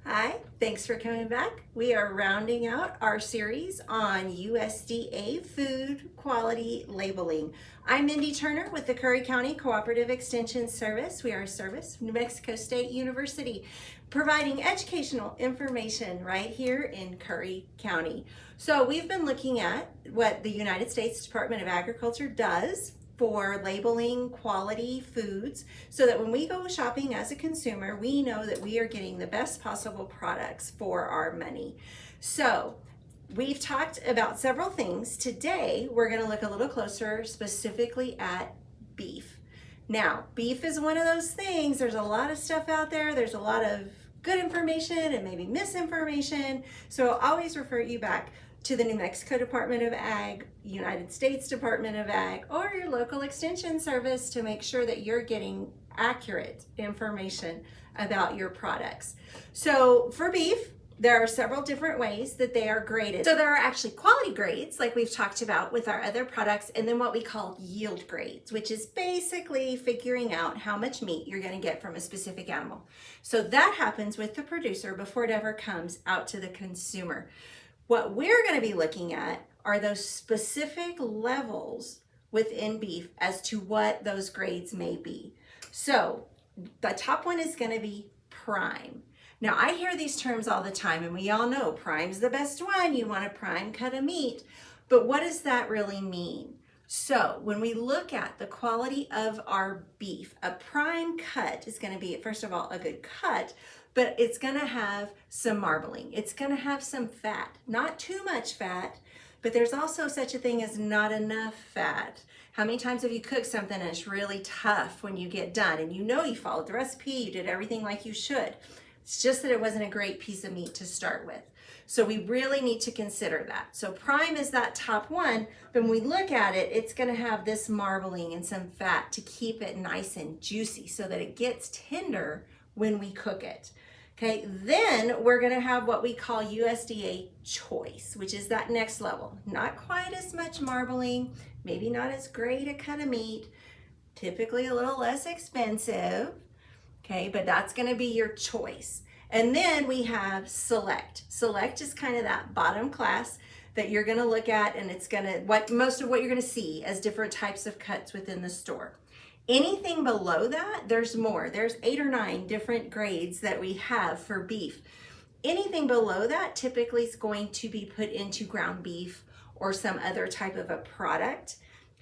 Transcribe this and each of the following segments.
Hi, thanks for coming back. We are rounding out our series on USDA food quality labeling. I'm Mindy Turner with the Curry County Cooperative Extension Service. We are a service from New Mexico State University, providing educational information right here in Curry County. So we've been looking at what the United States Department of Agriculture does for labeling quality foods so that when we go shopping as a consumer, we know that we are getting the best possible products for our money. So we've talked about several things. Today, we're going to look a little closer specifically at beef. Now, beef is one of those things. There's a lot of stuff out there. There's a lot of good information and maybe misinformation. So I'll always refer you back to the New Mexico Department of Ag, United States Department of Ag, or your local extension service to make sure that you're getting accurate information about your products. So for beef, there are several different ways that they are graded. So there are actually quality grades, like we've talked about with our other products, and then what we call yield grades, which is basically figuring out how much meat you're going to get from a specific animal. So that happens with the producer before it ever comes out to the consumer. What we're going to be looking at are those specific levels within beef as to what those grades may be. So the top one is going to be prime. Now I hear these terms all the time, and we all know prime's the best one. You want a prime cut of meat. But what does that really mean? So when we look at the quality of our beef, a prime cut is going to be, first of all, a good cut, but it's going to have some marbling. It's going to have some fat, not too much fat, but there's also such a thing as not enough fat. How many times have you cooked something and it's really tough when you get done and you know you followed the recipe, you did everything like you should. It's just that it wasn't a great piece of meat to start with. So we really need to consider that. So prime is that top one, but when we look at it, it's going to have this marbling and some fat to keep it nice and juicy so that it gets tender when we cook it. Okay, then we're going to have what we call USDA choice, which is that next level. Not quite as much marbling, maybe not as great a cut of meat, typically a little less expensive. Okay, but that's going to be your choice. And then we have select. Select is kind of that bottom class that you're going to look at, and it's going to, most of what you're going to see as different types of cuts within the store. Anything below that, there's more. There's 8 or 9 different grades that we have for beef. Anything below that typically is going to be put into ground beef or some other type of a product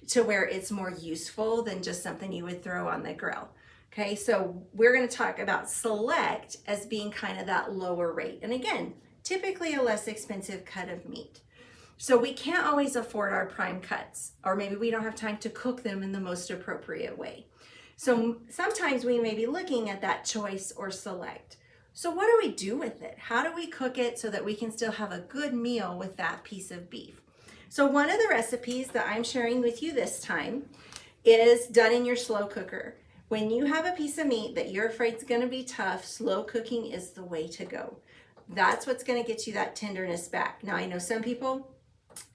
to where it's more useful than just something you would throw on the grill. Okay, so we're going to talk about select as being kind of that lower rate. And again, typically a less expensive cut of meat. So we can't always afford our prime cuts, or maybe we don't have time to cook them in the most appropriate way. So sometimes we may be looking at that choice or select. So what do we do with it? How do we cook it so that we can still have a good meal with that piece of beef? So one of the recipes that I'm sharing with you this time is done in your slow cooker. When you have a piece of meat that you're afraid is going to be tough, slow cooking is the way to go. That's what's going to get you that tenderness back. Now I know some people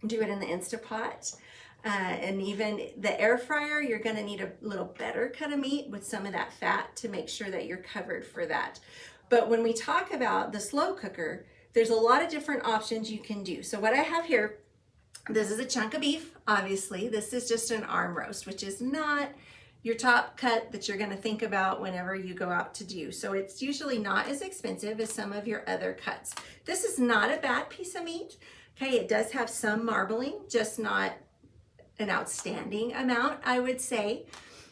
do it in the Instapot, and even the air fryer, you're going to need a little better cut of meat with some of that fat to make sure that you're covered for that. But when we talk about the slow cooker, there's a lot of different options you can do. So what I have here, this is a chunk of beef, obviously. This is just an arm roast, which is not your top cut that you're going to think about whenever you go out to do. So it's usually not as expensive as some of your other cuts. This is not a bad piece of meat. Okay, it does have some marbling, just not an outstanding amount, I would say.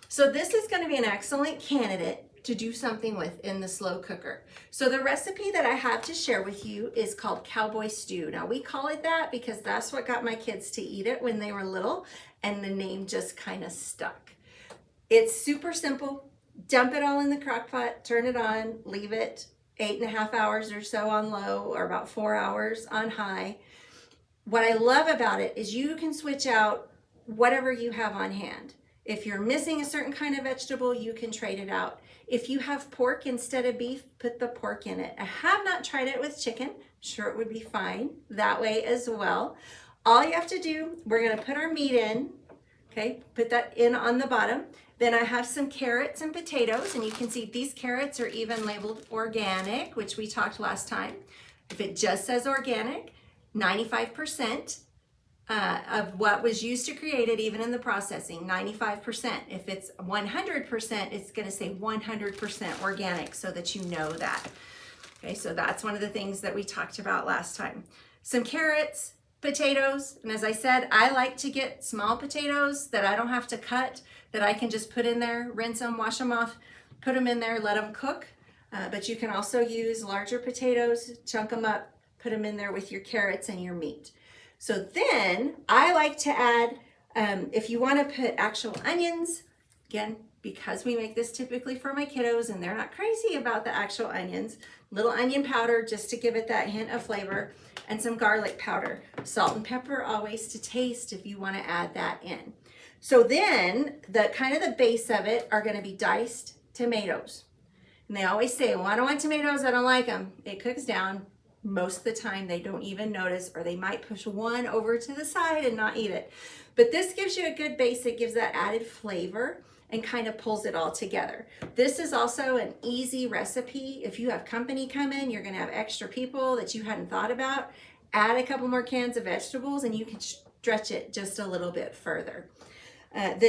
So this is going to be an excellent candidate to do something with in the slow cooker. So the recipe that I have to share with you is called Cowboy Stew. Now we call it that because that's what got my kids to eat it when they were little, and the name just kind of stuck. It's super simple. Dump it all in the crock pot, turn it on, leave it 8.5 hours or so on low, or about 4 hours on high. What I love about it is you can switch out whatever you have on hand. If you're missing a certain kind of vegetable, you can trade it out. If you have pork instead of beef, put the pork in it. I have not tried it with chicken. Sure, it would be fine that way as well. All you have to do, we're going to put our meat in. Okay, put that in on the bottom. Then I have some carrots and potatoes, and you can see these carrots are even labeled organic, which we talked last time. If it just says organic, 95% of what was used to create it, even in the processing, 95%. If it's 100%, it's going to say 100% organic, so that you know that. Okay, so that's one of the things that we talked about last time. Some carrots, potatoes, and as I said, I like to get small potatoes that I don't have to cut, that I can just put in there, rinse them, wash them off, put them in there, let them cook. But you can also use larger potatoes, chunk them up, put them in there with your carrots and your meat. So then I like to add, if you want to put actual onions, again, because we make this typically for my kiddos and they're not crazy about the actual onions, little onion powder just to give it that hint of flavor, and some garlic powder. Salt and pepper always to taste if you want to add that in. So then the kind of the base of it are going to be diced tomatoes. And they always say, well, I don't want tomatoes, I don't like them. It cooks down. Most of the time they don't even notice, or they might push one over to the side and not eat it. But this gives you a good base. It gives that added flavor and kind of pulls it all together. This is also an easy recipe. If you have company come in, you're gonna have extra people that you hadn't thought about, add a couple more cans of vegetables and you can stretch it just a little bit further.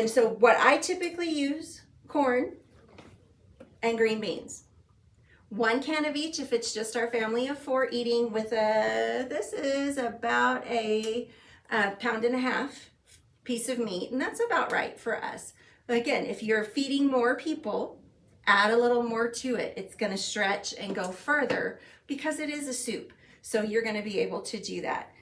So what I typically use, corn and green beans. 1 can of each if it's just our family of 4 eating with this is about a 1.5 pound piece of meat, and that's about right for us. Again, if you're feeding more people, add a little more to it. It's going to stretch and go further because it is a soup. So you're going to be able to do that.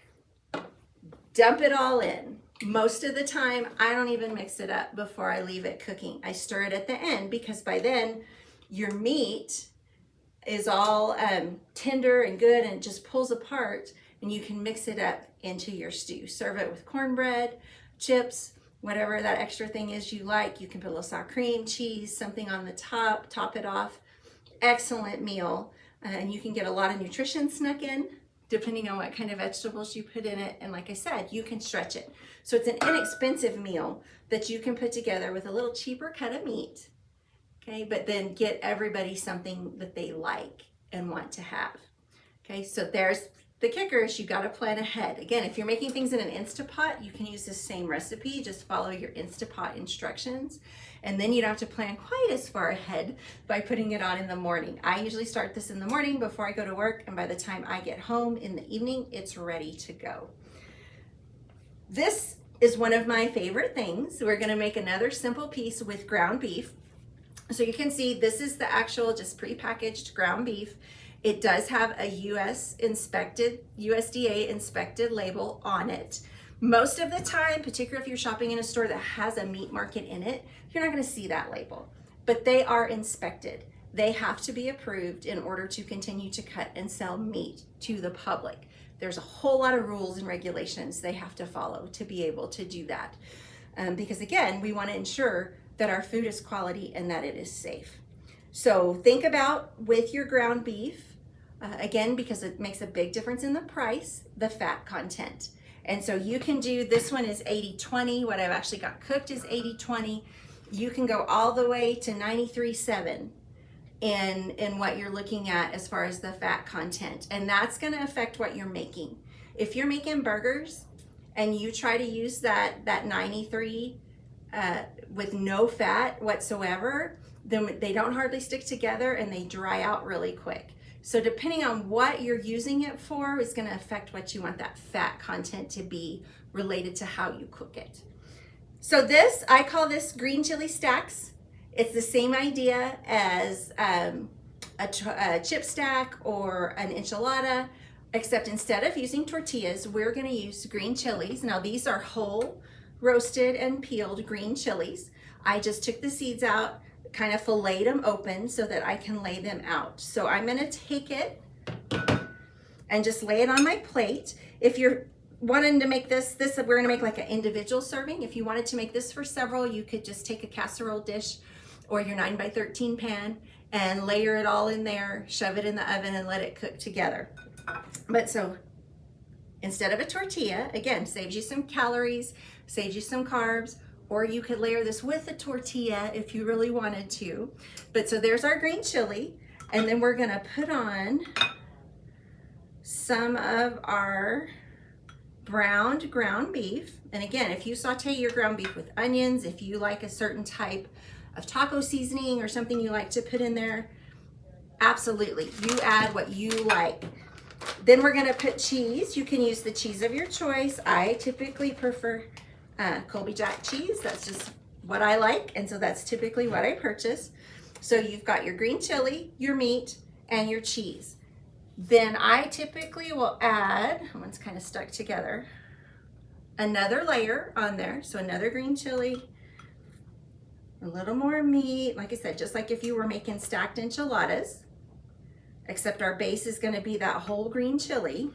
Dump it all in. Most of the time, I don't even mix it up before I leave it cooking. I stir it at the end because by then your meat is all tender and good and it just pulls apart, and you can mix it up into your stew. Serve it with cornbread, chips, whatever that extra thing is you like. You can put a little sour cream, cheese, something on the top, top it off. Excellent meal. And you can get a lot of nutrition snuck in depending on what kind of vegetables you put in it. And like I said, you can stretch it. So it's an inexpensive meal that you can put together with a little cheaper cut of meat. Okay, but then get everybody something that they like and want to have. Okay, so there's the kicker is you got to plan ahead. Again, if you're making things in an Instapot, you can use the same recipe. Just follow your Instapot instructions. And then you don't have to plan quite as far ahead by putting it on in the morning. I usually start this in the morning before I go to work. And by the time I get home in the evening, it's ready to go. This is one of my favorite things. We're going to make another simple piece with ground beef. So you can see this is the actual just prepackaged ground beef. It does have a USDA inspected label on it. Most of the time, particularly if you're shopping in a store that has a meat market in it, you're not going to see that label, but they are inspected. They have to be approved in order to continue to cut and sell meat to the public. There's a whole lot of rules and regulations they have to follow to be able to do that. Because again, we want to ensure that our food is quality and that it is safe. So think about with your ground beef, again, because it makes a big difference in the price, the fat content. And so you can do, this one is 80-20. What I've actually got cooked is 80-20. You can go all the way to 93.7 in what you're looking at as far as the fat content. And that's gonna affect what you're making. If you're making burgers and you try to use that 93 with no fat whatsoever, then they don't hardly stick together and they dry out really quick. So depending on what you're using it for is going to affect what you want that fat content to be related to how you cook it. So this, I call this green chili stacks. It's the same idea as a chip stack or an enchilada, except instead of using tortillas, we're going to use green chilies. Now these are whole roasted and peeled green chilies. I just took the seeds out, kind of filleted them open so that I can lay them out. So I'm gonna take it and just lay it on my plate. If you're wanting to make this we're gonna make like an individual serving. If you wanted to make this for several, you could just take a casserole dish or your 9x13 pan and layer it all in there, shove it in the oven and let it cook together. But so instead of a tortilla, again, saves you some calories, saves you some carbs. or you could layer this with a tortilla if you really wanted to. But so there's our green chili, and then we're gonna put on some of our browned ground beef. And again, if you saute your ground beef with onions, if you like a certain type of taco seasoning or something you like to put in there, absolutely, you add what you like. Then we're gonna put cheese. You can use the cheese of your choice. I typically prefer Colby Jack cheese. That's just what I like, and so that's typically what I purchase. So you've got your green chili, your meat, and your cheese. Then I typically will add, one's kind of stuck together, another layer on there. So another green chili, a little more meat. Like I said, just like if you were making stacked enchiladas, except our base is gonna be that whole green chili,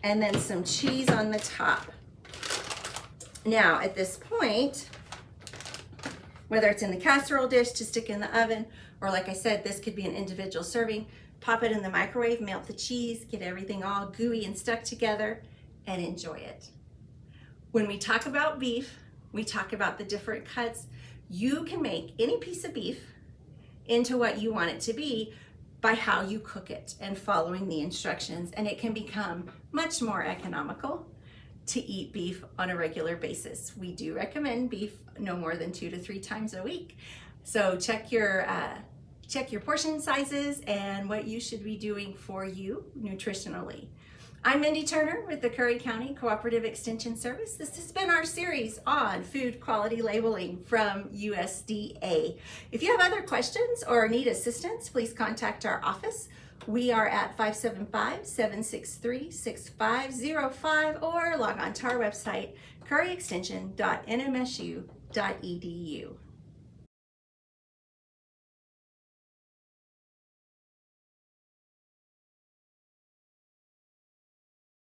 and then some cheese on the top. Now, at this point, whether it's in the casserole dish to stick in the oven, or like I said, this could be an individual serving, pop it in the microwave, melt the cheese, get everything all gooey and stuck together, and enjoy it. When we talk about beef, we talk about the different cuts. You can make any piece of beef into what you want it to be by how you cook it and following the instructions, and it can become much more economical to eat beef on a regular basis. We do recommend beef no more than 2 to 3 times a week. So check your portion sizes and what you should be doing for you nutritionally. I'm Mindy Turner with the Curry County Cooperative Extension Service. This has been our series on food quality labeling from USDA. If you have other questions or need assistance, please contact our office. We are at 575-763-6505, or log on to our website, curryextension.nmsu.edu.